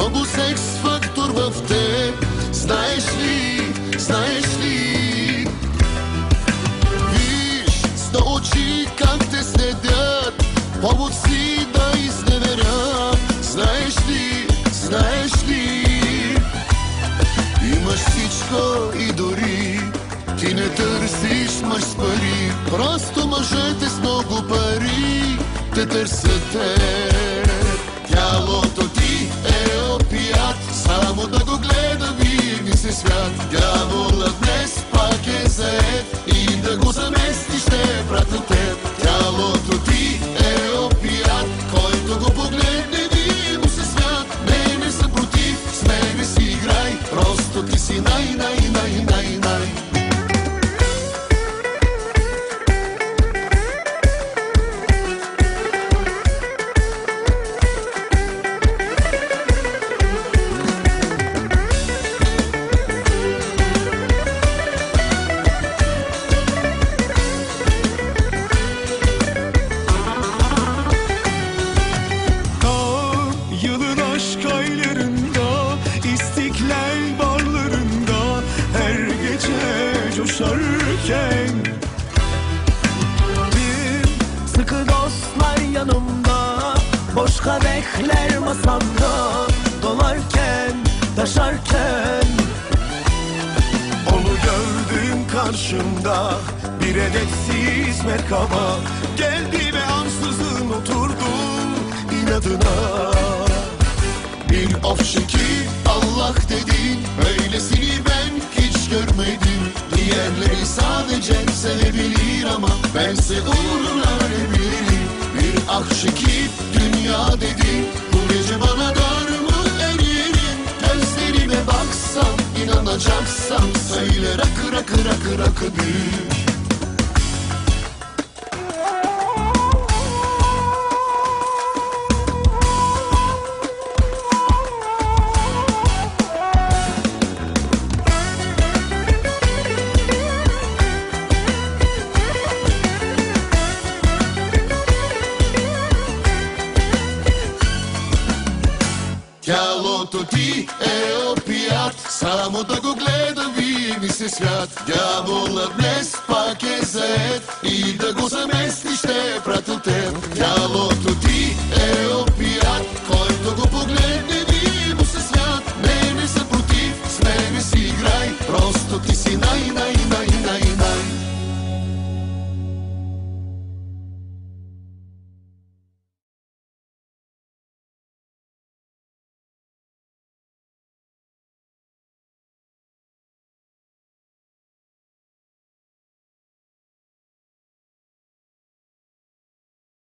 много секс фактор в теб. Знаеш ли, знаеш ли? Виж с очи как те следят, повод си да изневерят. Знаеш ли, знаеш ли? Имаш всичко и дори ти не търсиш мъж с пари. Просто мъжете с много пари те търсят теб. Тялото ти е опият, само да го гледа винаги се свят. Дяволът днес пак е заед и да го замести ще прати теб. Тялото ти е опият, който го погледне винаги му се свят. Не съм против, с мене си играй, просто ти си най-най-най-най-най. Bir sıkı dostlar yanımda, boş kadehler masamda, dolarken, taşarken onu gördüm karşımda, bir edepsiz merkaba geldi ve ansızın oturdu inadına. Bir of şekil Allah dedin, öylesini ben hiç görmedim. Diğerleri sadece sevebilir ama bense uğruna ölebilirim. Bir ah şekil dünya dedin, bu gece bana dar mı eririm? Gözlerime baksan, inanacaksan söyle rakı rakı rakı rakı büyük. Тялото ти е опият, само да го гледа винаги се свят. Дяволът днес пак е заед и да го замести ще е пратил теб. Тялото